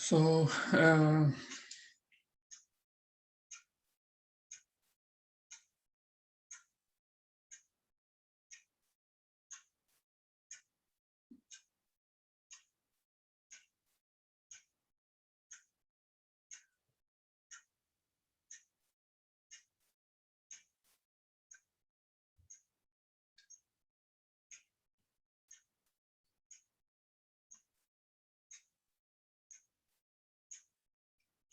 So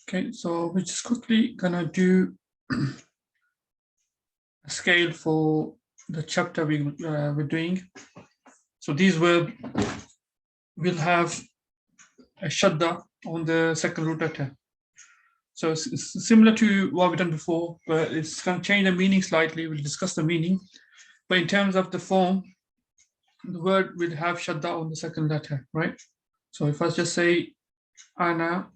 okay, so we're just quickly gonna do a scale for the chapter we're doing. So these will have a shadda on the second root letter. So it's similar to what we've done before, but it's going to change the meaning slightly. We'll discuss the meaning. But in terms of the form, the word will have shadda on the second letter, right? So if I just say ana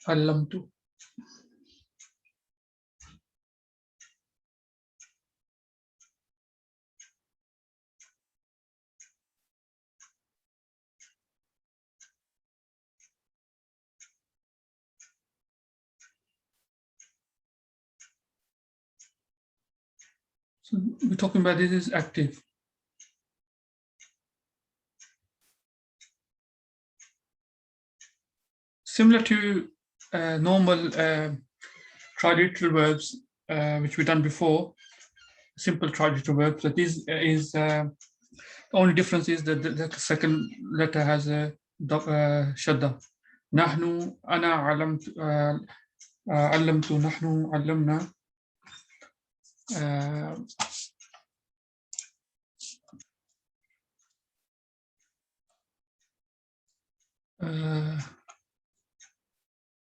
allamtu. So we're talking about this is active. Similar to normal triliteral verbs, which we've done before, simple triliteral verbs, but this is the only difference is that the second letter has a shadda. Nahnu, ana allamtu, nahnu allamna.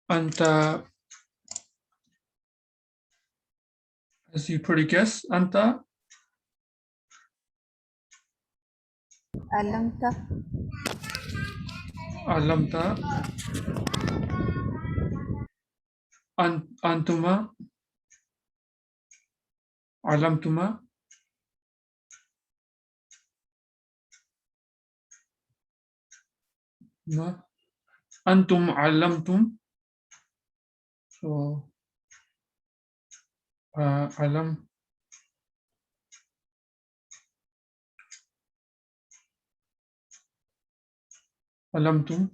Anta, as you probably guess, anta. Allamta. Allamta. Antuma. Allamtuma. Ma. Antum allamtum. So alam. Alamtum.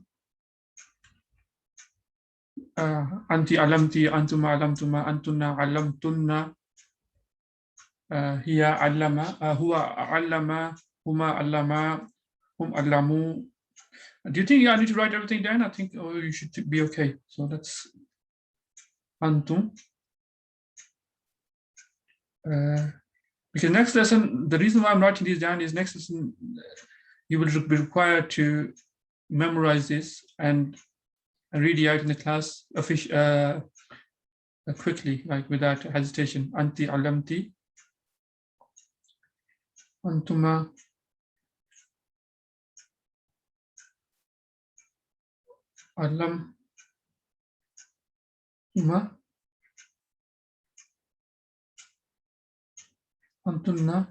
Anti alamti, antuma alamtuma, antunna alamtunna. Hiya allama, huwa allama, huma allama, hum allamu. Do you think I need to write everything down? I think you should be okay. So that's antum. Because next lesson, the reason why I'm writing these down is next lesson, you will be required to memorize this and read it out in the class quickly, like without hesitation. Anti alamti. Antuma. Alam. Ma. Antunna.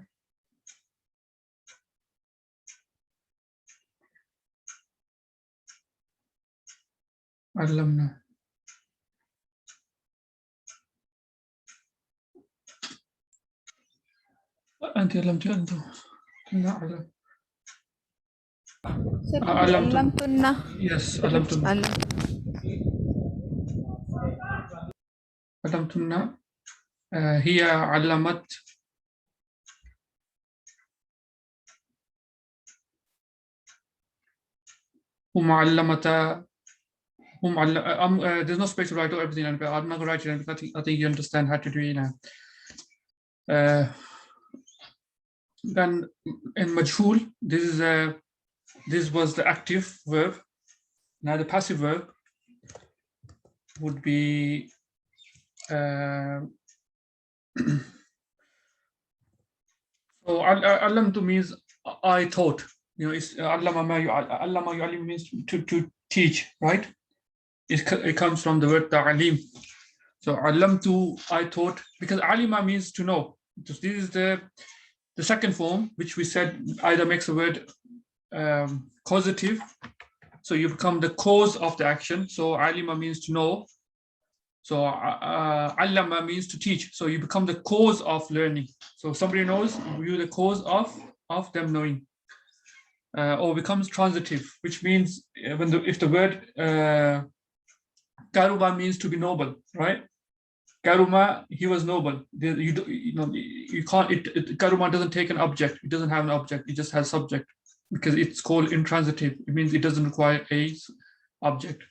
Allamna. أنت علمت أنتم. لا أعلم. Allamtunna. Yes, علمتنا. علمتنا. هي علمت. هم علمتا. There's no space to write everything, but I'm not going to write it. I think you understand how to do it now. Then in majhul, this was the active verb. Now the passive verb would be so allamtu means I taught. You know, it's allama yu'allim means to teach, right? It comes from the word ta'alim. So allamtu, I taught, because alima means to know. This is the the second form, which we said either makes a word causative, so you become the cause of the action. So alima means to know. So allama means to teach. So you become the cause of learning. So somebody knows, you're the cause of them knowing. Or becomes transitive, which means if the word karuma means to be noble, right? Karuma, he was noble. You can't. Karuma doesn't take an object. It doesn't have an object. It just has subject because it's called intransitive. It means it doesn't require a object.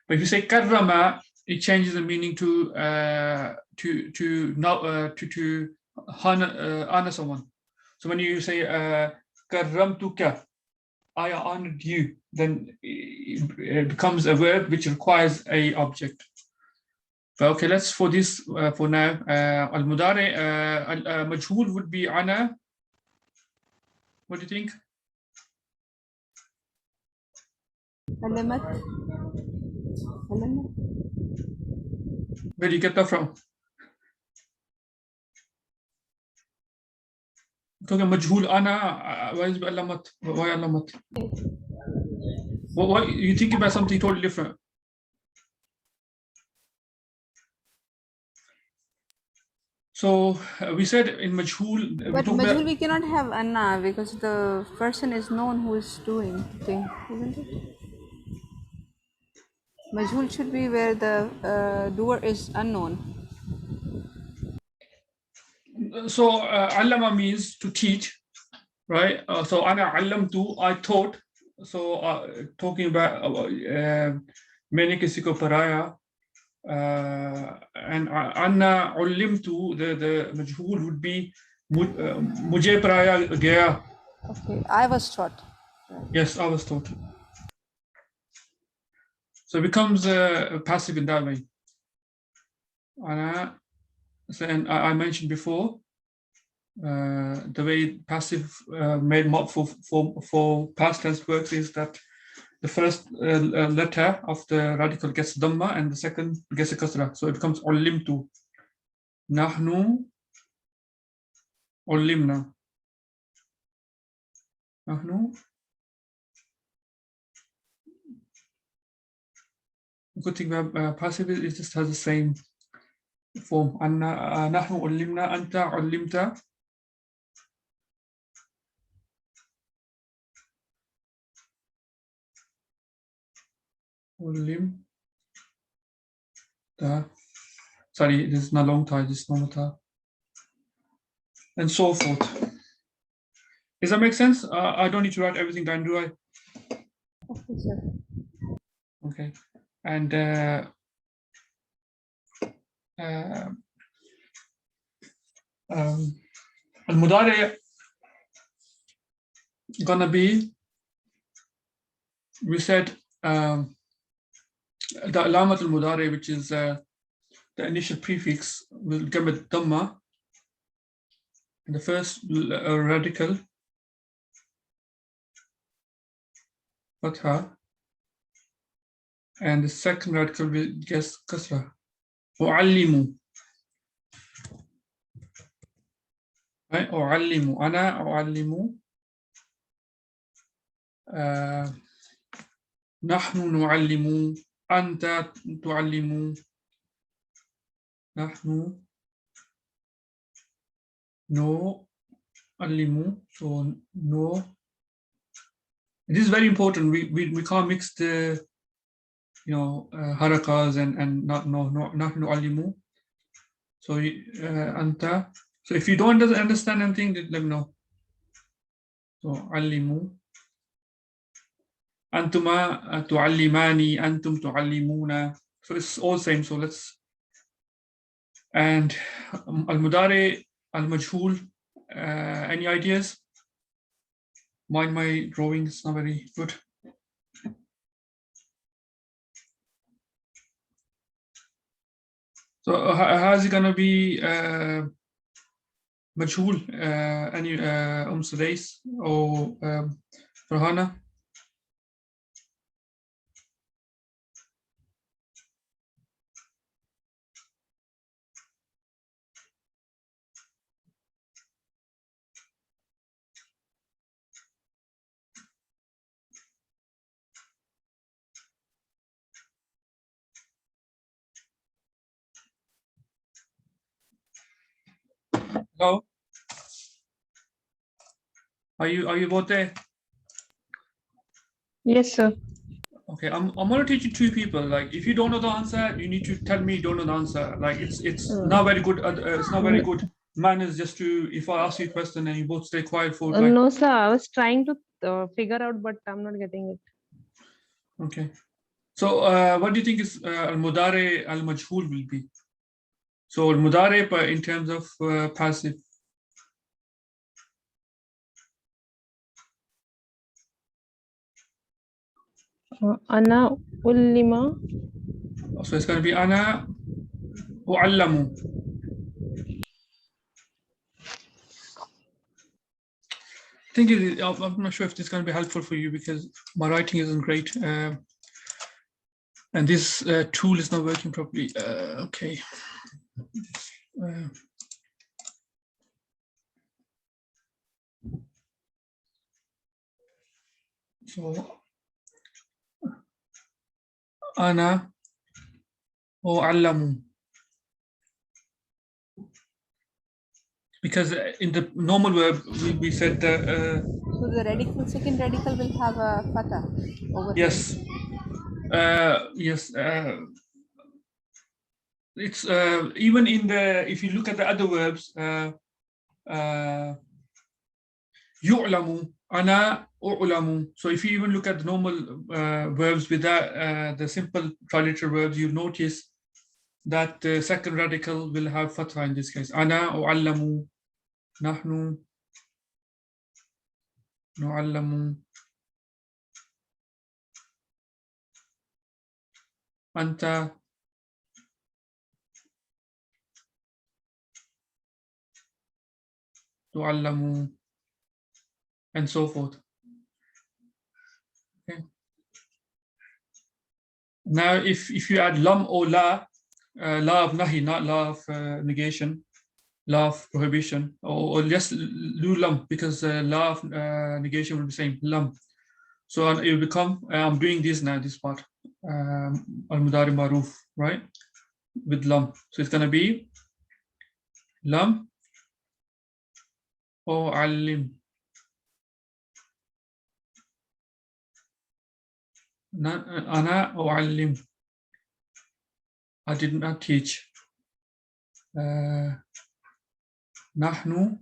But if you say karama, it changes the meaning to honor someone. So when you say karamtuka, I honored you, then it becomes a verb which requires a object. Okay, let's for this for now. Al-mudari majhul would be ana. What do you think? علمت. Where do you get that from? Talking majhul ana. Why is it alamat? Why alamat? Why you think about something totally different? So we said in majhul. But majhul we cannot have anna because the person is known who is doing the thing, isn't it? Majhul should be where the doer is unknown. So allama means to teach, right? So ana allamtu, I taught. So talking about मैंने किसी को पढ़ाया. And anna ullimtu, the majhul would be mujhe paraya gaya. Okay, I was taught. Yes, I was taught. So it becomes passive in that way. Ana, so, and I mentioned before the way passive made for past tense works is that the first letter of the radical gets dhamma and the second gets a kasra. So it becomes ullimtu. Nahnu ullimna. Nahnu. Good thing about passive is it just has the same form. Nahnu ullimna, anta ullimta. Ullimta. Sorry, this is not long tie, this is normal tie. And so forth. Does that make sense? I don't need to write everything down, do I? Okay, sir. Okay. And al-mudari gonna be, we said the alamat al-mudari, which is the initial prefix, will give it dhamma. And the first radical fatha, and the second radical will get kasra. U'allimu. Right? U'allimu. Ana u'allimu. Nahnu nu'allimu. Anta tu'allimu. Nahnu nu'allimu. So no. It is very important. We can't mix the harakas and not nahnu nu'allimu. So anta. So if you don't understand anything, let me know. So allimu. Antuma tu'allimani, antum tu'allimuna. So it's all same. So let's, and al-mudari, al-majhul, any ideas? My drawing is not very good. So how's it gonna be majhul? Any Sudais or Farhana? Hello? Are you both there? Yes, sir. Okay, I'm gonna teach you two people. Like, if you don't know the answer, you need to tell me you don't know the answer. Like, it's not very good. It's not very good manners just to, if I ask you a question and you both stay quiet for like. No, sir. I was trying to figure out, but I'm not getting it. Okay. So, what do you think is al-mudare al-majhul will be? So, al-mudare in terms of passive. Ana ullima. So, it's going to be ana u'allamu. I'm not sure if this is going to be helpful for you because my writing isn't great. And this tool is not working properly. Okay. So, ana u'allamu. Because in the normal verb, we said that. So the radical, second radical will have a fatha over Yes. here. Yes. It's even in the, if you look at the other verbs, yu'lamu, ana u'lamu. So if you even look at the normal verbs with that, the simple triliteral verbs, you notice that the second radical will have fatha in this case. Ana u'allamu, nahnu nu'allamu, anta tu'allamu, and so forth. Okay. Now, if you add lam or la, la of nahi, not la of negation, law of prohibition, or just do lam, because law of negation will be same lam. So it will become, I'm doing this now, this part, al-mudari maruf, right, with lam. So it's going to be lam or alim. Ana or alim. I did not teach. Nahnu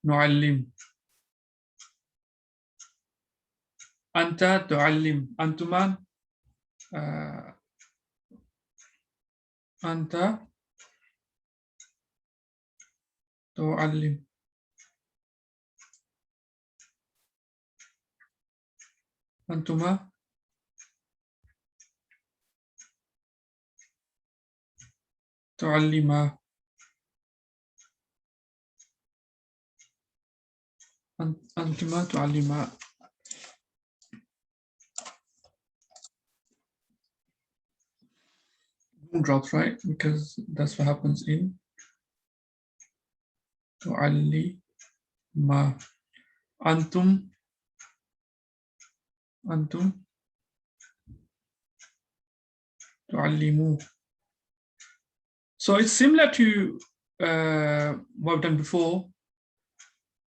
nu'allim. Anta tu'allim. Antuman. Anta tu'allim. Antuma tu'allima. Antuma tu'allima. Drops, right? Because that's what happens in tu'allima. Antum tu'allimu. So it's similar to what I've done before.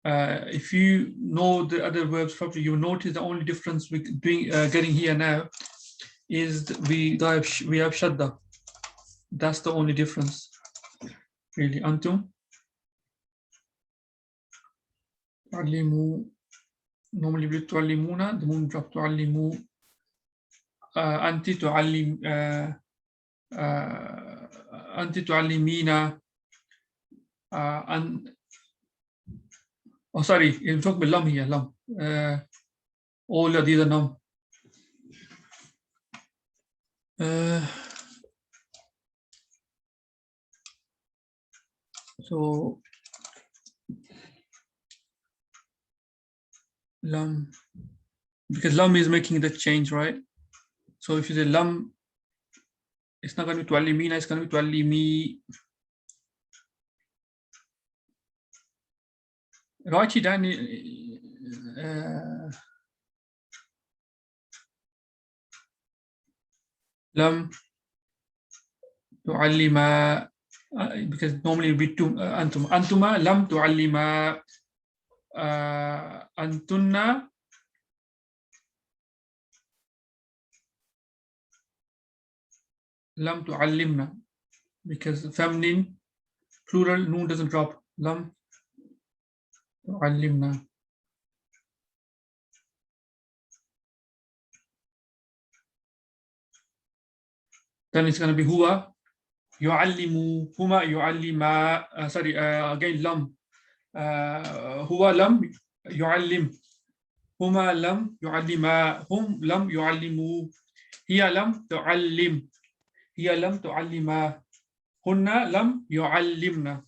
If you know the other verbs properly, you will notice the only difference with doing getting here now is we have shadda. That's the only difference, really. Antum tu'allimu. Normally we tu'allimuna, the moon drop tu'allimu. Anti tu'allim. Anti tu'allimina. Oh, sorry, you're talking about lam here, lam. All of these are nam. So lam, because lam is making the change, right? So if you say lam, it's not going to be tu'allimina, it's going to be tu'allimi. Write it down. Lam tu'allima because normally it would be two, antum. Antuma lam tu'allima. Antunna lam tu'allimna, because feminine plural noon doesn't drop. Lam tu'allimna. Then it's going to be huwa yu'allimu, huma yu'allima. Sorry, again lam. Huwa lam yu'allim, huma lam yu'allima, hum lam yu'allimu, hiya lam tu'allim, hiya lam tu'allima, hunna lam yu'allimna.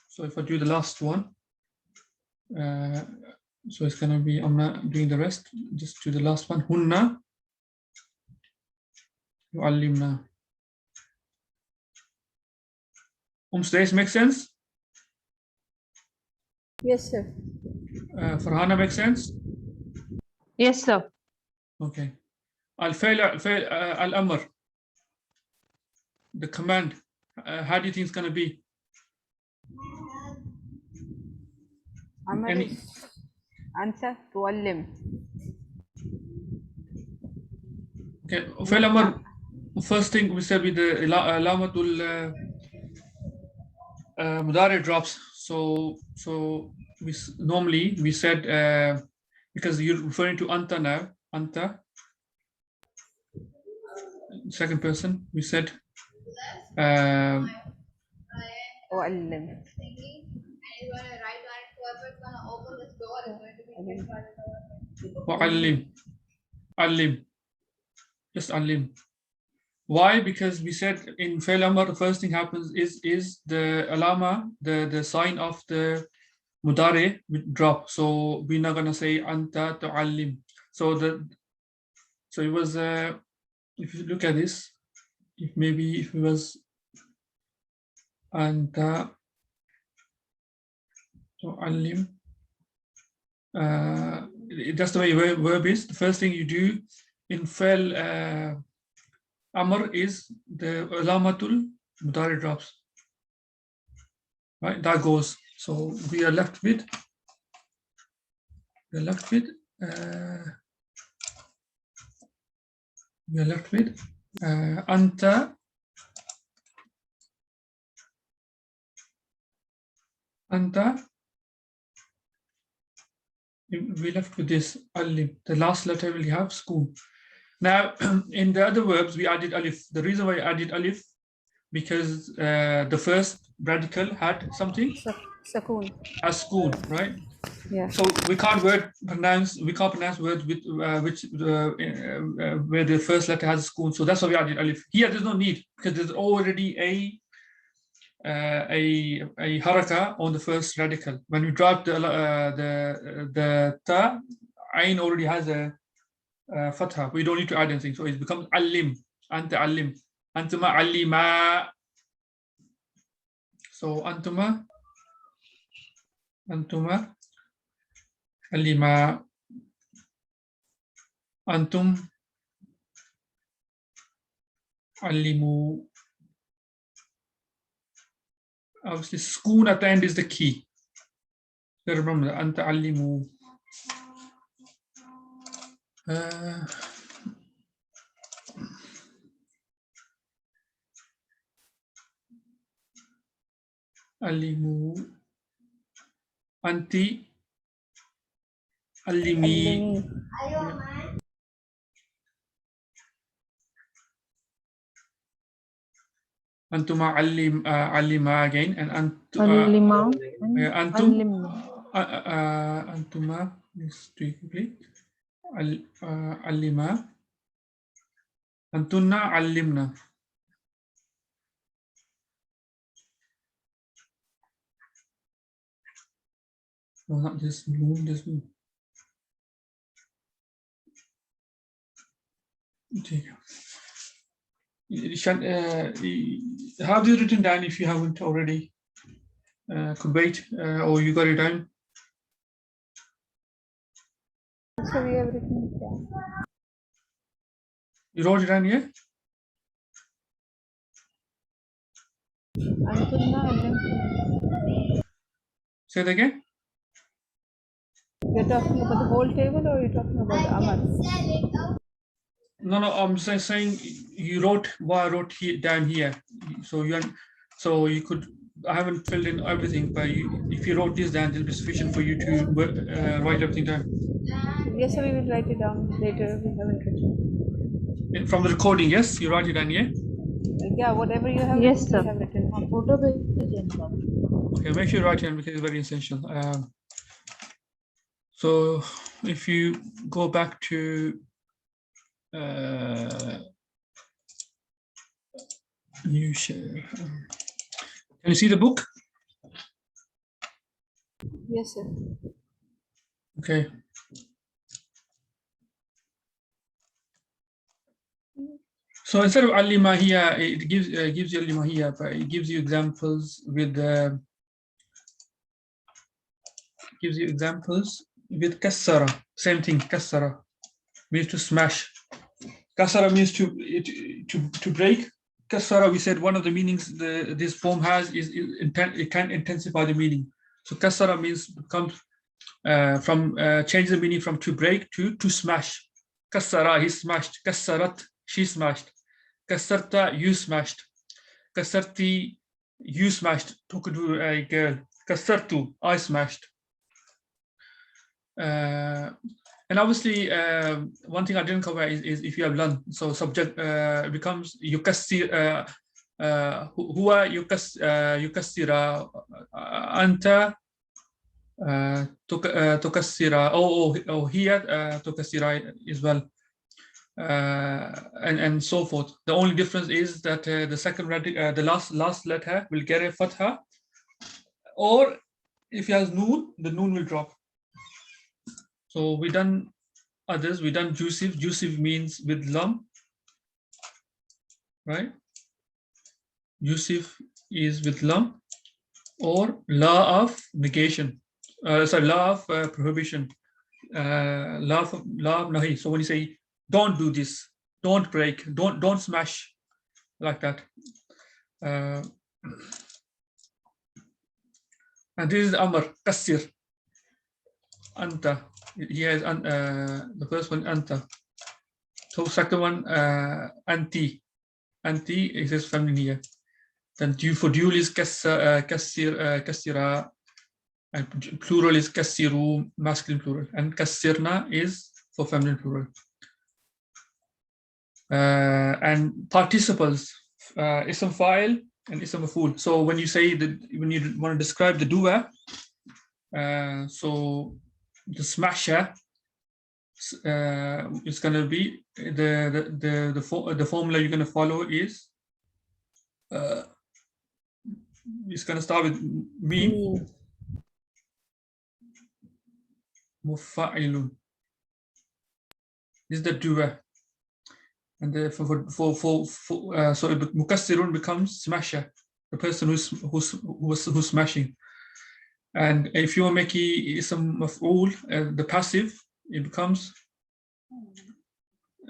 So if I do the last one, so it's going to be, I'm not doing the rest, just do the last one. Hunna yu'allimna. Stays make sense? Yes, sir. Farhana makes sense? Yes, sir. Okay. Al-amr, the command, how do you think it's going to be? Amar Any- is Anta tuallim. Okay, Fail Amr, first thing we said with the Lamatul Mudare drops. So we normally we said, because you're referring to Anta now, Anta, second person, we said Tuallim. Allim, Allim, just Allim. Why? Because we said in Fail Amr, the first thing happens is the alama, the sign of the Mudare would drop. So we're not gonna say Anta tu'allim. So it was, if you look at this, if it was Anta tu'allim, that's the way verb is. The first thing you do in Fail Amr is the alamatul Mudare drops. Right, that goes. So we are left with Anta we left with this alif. The last letter will have school. Now in the other verbs we added alif. The reason why I added alif, because the first radical had something Sakoon. as school, right? Yeah. So we can't pronounce words with where the first letter has a school. So that's why we added alif. Here there's no need, because there's already a haraka on the first radical. When we drop the ta, ain already has a fatha. We don't need to add anything. So it becomes alim, anta alim, antuma alima. So antuma alima, antum alimu. Obviously, schoon at the end is the key. So remember, anta alimu. Alimu, anti alimi. Antuma alima again, and Allima. antum Allimna. antuma is to complete. Alima, antunna allimna. No, not this moon, this moon. Okay. Have you written down if you haven't already? Kuwait, or you got it down? So we have written it down. You wrote it down, yeah? Antunna and then Say that again. you're talking about the whole table or you're talking about the Amal? No, I'm saying you wrote what I wrote here down here. So you could. I haven't filled in everything, but if you wrote this down, it'll be sufficient for you to write everything down. Yes, sir, we will write it down later. We haven't written. From the recording, yes, you write it down, yeah. Yeah, whatever you have Yes, written, sir. we have written. Okay, make sure you write it down because it's very essential. So if you go back to new share, can you see the book? Yes, sir. Okay. So instead of alima here, it gives you alima here, but it gives you examples with kassara. Same thing, kassara means to smash. Kasara means to break. Kasara, we said one of the meanings this form has is it can intensify the meaning. So kasara means comes from change the meaning from to break to smash. Kasara, he smashed. Kasarat, she smashed. Kasarta, you smashed. Kasarti, you smashed. Talking to a girl. Kasartu, I smashed. And obviously, one thing I didn't cover is if you have learned. So subject becomes yukassir. Huwa yukassira anta tukassira. Oh, here tukassira as well. And so forth. The only difference is that the second the last letter will get a fatha, or if it has noon, the noon will drop. So we done others. We done Jusif. Jusif means with lam, right? Jusif is with lam, or law of negation. Sorry, law of prohibition. Law of nahi. So when you say don't do this, don't break, don't smash, like that. And this is Amr, Kassir, Anta. He has the first one, Anta. So second one, Anti. Anti is his feminine here. Then for dual is Kassir, Kassira, and plural is Kassiru, masculine plural. And Kassirna is for feminine plural. And participles, ism fa'il and ism maf'ul. So when you say that, when you want to describe the dua, so the smasher is going to be the formula you're going to follow is it's going to start with mim, mufa'ilun. This is the dua, and so mukassirun becomes smasher, the person who's smashing. And if you make ism maf'ul, the passive, it becomes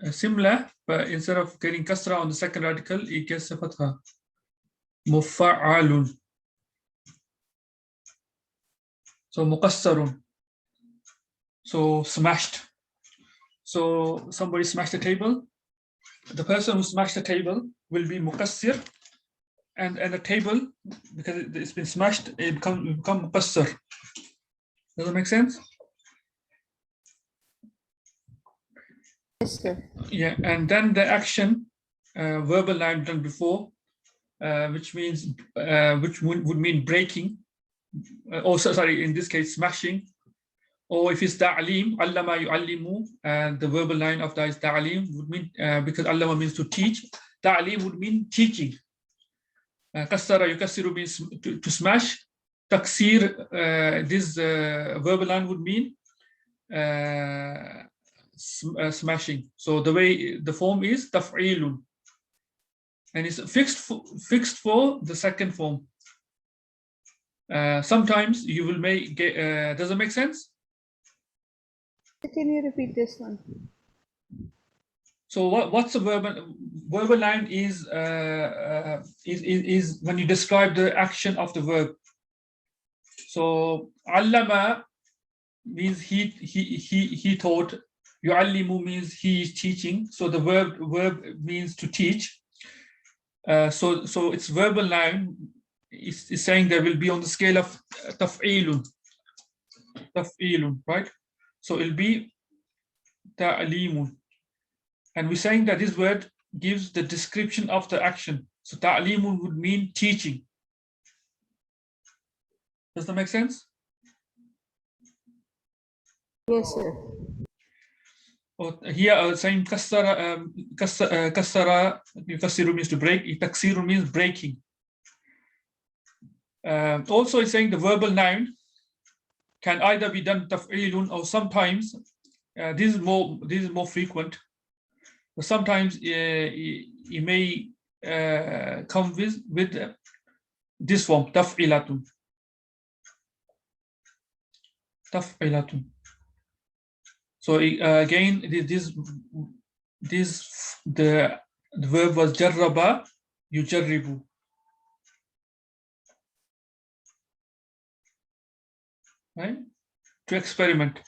similar, but instead of getting kasra on the second radical, it gets a fatha. Mufa'alun. So muqassarun. So smashed. So somebody smashed the table. The person who smashed the table will be muqassir, and the table, because it's been smashed, it become muqassar. Does that make sense? Yes, sir. Yeah, and then the action, verbal line done before, which means which would mean breaking, also sorry, in this case smashing, or if it's ta'lim, allama yu'allimu, and the verbal line of that is ta'lim, would mean because allama means to teach, ta'lim would mean teaching. Kassara yukassiru means to smash. Taksir, this verbal line would mean smashing. So the way the form is taf'ilun, and it's fixed for the second form. Sometimes you will make does it make sense? Can you repeat this one? So what's a verbal line is when you describe the action of the verb. So allama means he taught. Yu'allimu means he is teaching. So the verb means to teach. So it's verbal line is saying there will be on the scale of taf'ilun, right? So it'll be ta'limun. And we're saying that this word gives the description of the action. So ta'limun would mean teaching. Does that make sense? Yes, sir. Here saying kassara, yukassiru means to break, taksiru means breaking. Also it's saying the verbal noun can either be done taf'ilun, or sometimes this is more frequent, but sometimes it may come with this form, taf'ilatun. So again, the verb was jarraba, yujarribu. Right? To experiment.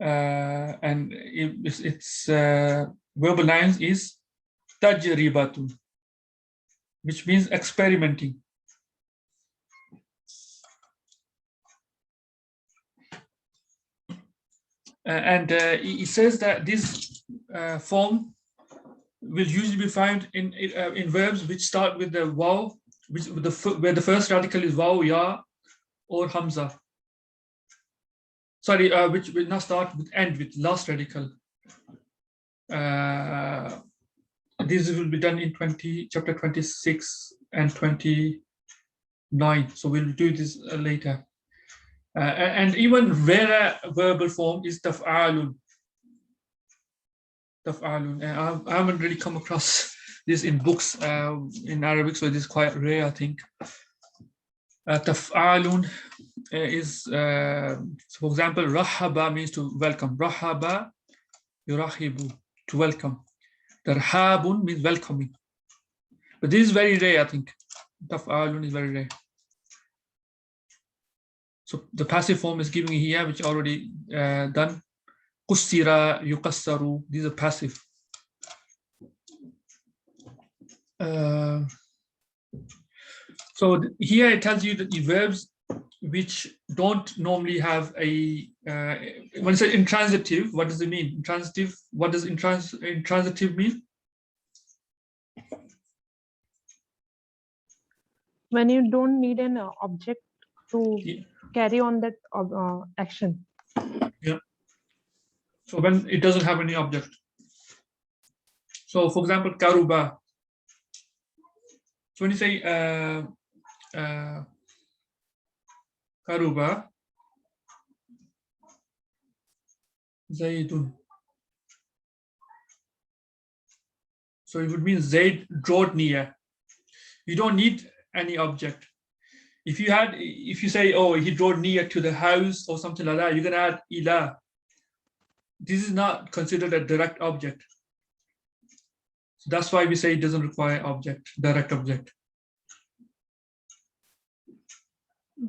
And its verbal lines is tajribatun, which means experimenting. And it says that this form will usually be found in verbs which start with the waw, where the first radical is waw, ya, or hamza. Sorry, which will not start with end with last radical. This will be done in chapter 26 and 29. So we'll do this later. And even rarer verbal form is taf'alun. Taf'alun. I haven't really come across this in books in Arabic, so it is quite rare, I think. Taf'alun is, for example, rahaba means to welcome. Rahaba, yurahibu, to welcome. Tarhabun means welcoming. But this is very rare, I think. Taf'alun is very rare. So the passive form is giving here, which already done. Kussira, yukassaru, these are passive. So here it tells you that the verbs which don't normally have a, when I say intransitive, what does it mean? Intransitive, what does intransitive mean? When you don't need an object to carry on that action. Yeah. So when it doesn't have any object. So for example, karuba. So when you say karuba, zaidun. So it would mean Zaid drew near. You don't need any object. If you say, oh, he drew near to the house or something like that, you're gonna add ila. This is not considered a direct object. So that's why we say it doesn't require object, direct object.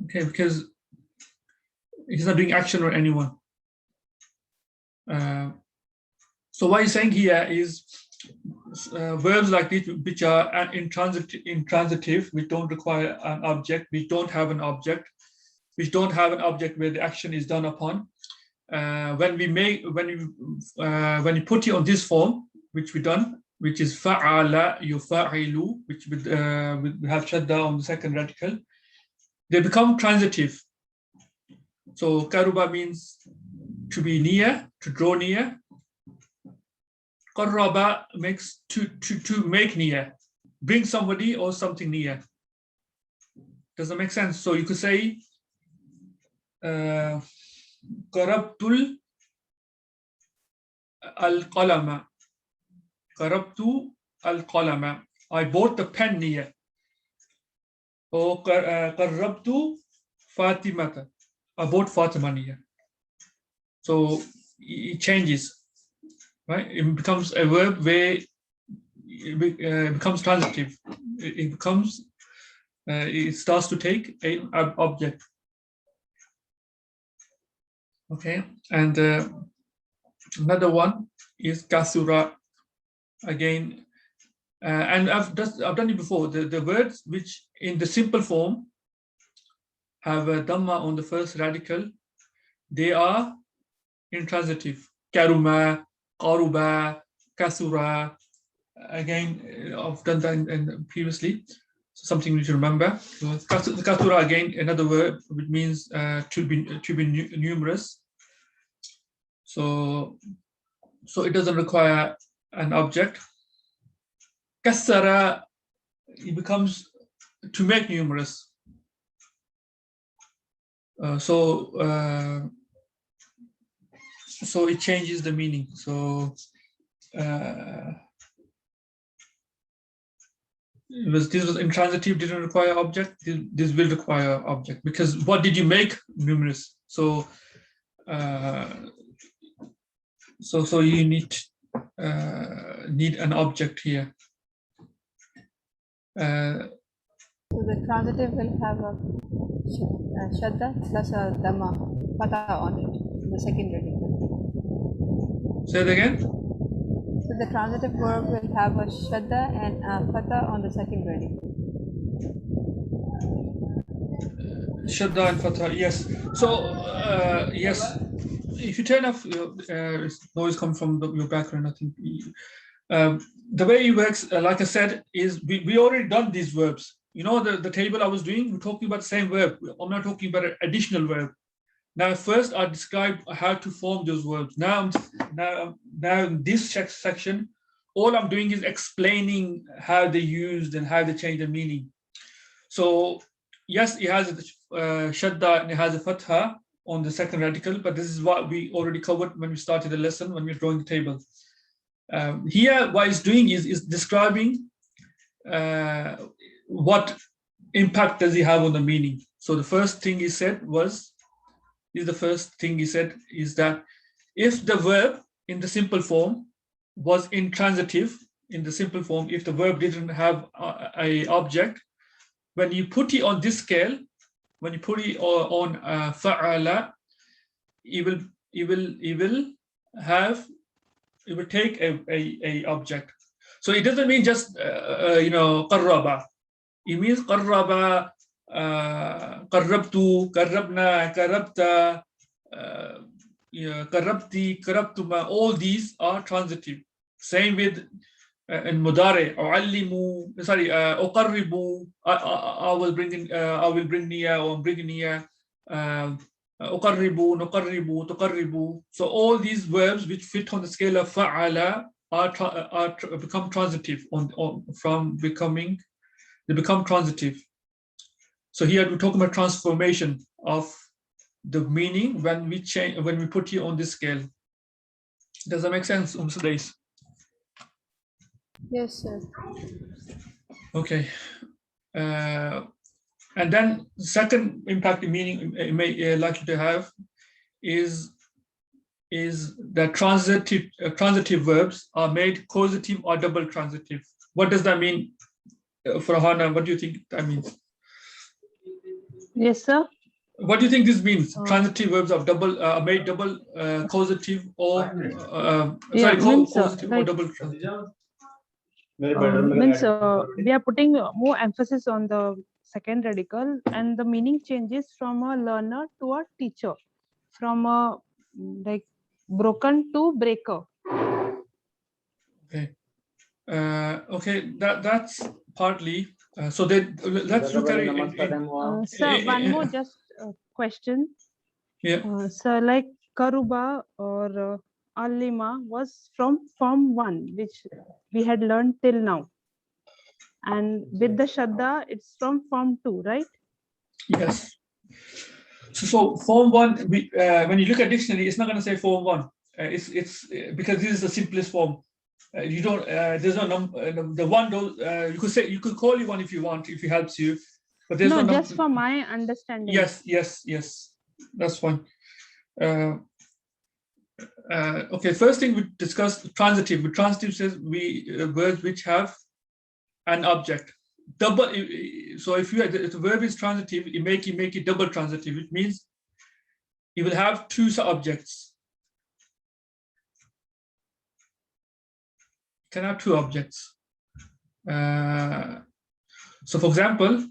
Okay, because he's not doing action on anyone. So what he's saying here is verbs like this, which are intransitive, which don't require an object, which don't have an object, which don't have an object where the action is done upon. When you put it on this form, which we done, which is fa'ala yufa'ilu, which we have shadda on the second radical, they become transitive. So karuba means to be near, to draw near. Qarraba makes to make near, bring somebody or something near. Does that make sense? So you could say qarabtul al-qalama. Qarabtu al-qalama. I bought the pen near. Or qarrabtu Fatimata. I bought Fatima near. So it changes. right? It becomes a verb where it becomes transitive. It becomes, it starts to take an object. Okay, and another one is kasura. Again, and I've done it before. The words which in the simple form have a dhamma on the first radical, they are intransitive. Karuma, qaruba, kasura. Again, I've done that in previously. So something you need to remember. So kasura, again, another word which means to be numerous. So it doesn't require an object. Kassara, it becomes to make numerous. So it changes the meaning. So this was intransitive, didn't require object. This will require object, because what did you make numerous? So you need an object here. So the transitive will have a shadda plus a dhamma fatha on it, the second radical. Say it again. So the transitive verb will have a shadda and a fatha on the second radical. Shadda and fatha, yes. So yes, if you turn off your noise coming from your background, I think the way it works, like I said, is we already done these verbs. You know, the table I was doing, we're talking about the same verb. I'm not talking about an additional verb. Now, first I described how to form those verbs. Now in this section, all I'm doing is explaining how they used and how they change the meaning. So yes, it has a shadda and it has a fatha on the second radical, but this is what we already covered when we started the lesson, when we were drawing the table. Here, what it's doing is describing what impact does he have on the meaning. So the first thing he said is that if the verb in the simple form was intransitive, in the simple form, if the verb didn't have a object, when you put it on this scale, when you put it on fa'ala, it will take a object. So it doesn't mean just qarraba. It means qarraba, qarrabtu, qarrabna, qarrabta, qarrabti, qarrabtuma. All these are transitive. Same with in mudare, u'allimu, sorry, uqarribu, I will bring niya, or I'm bringing niya. Uqarribu, nuqarribu, tuqarribu. So all these verbs which fit on the scale of fa'ala become transitive they become transitive. So here we're talking about transformation of the meaning when we put it on this scale. Does that make sense, Sudais? Yes, sir. Okay. And then the second impact meaning it may likely to have is that transitive verbs are made causative or double transitive. What does that mean? For Hana, what do you think that means? Yes, sir. What do you think this means? Transitive verbs are made double causative or causative or double transitive. Means we are putting more emphasis on the second radical, and the meaning changes from a learner to a teacher, from a like broken to breaker. Okay. Okay, that's partly. So let's look at it. Sir, one more just question. Yeah. So like Karuba or Alima was from Form 1, which we had learned till now. And with the Shadda, it's from Form 2, right? Yes. So Form 1, when you look at dictionary, it's not going to say Form 1. It's because this is the simplest form. You don't. There's no number. The one. You could call it one if you want, if it helps you. But there's no just for my understanding. Yes. That's fine. Okay, first thing we discussed transitive. With transitive says words which have an object. Double. So if the verb is transitive, you make it double transitive, which means you will have two objects. You can have two objects. So for example,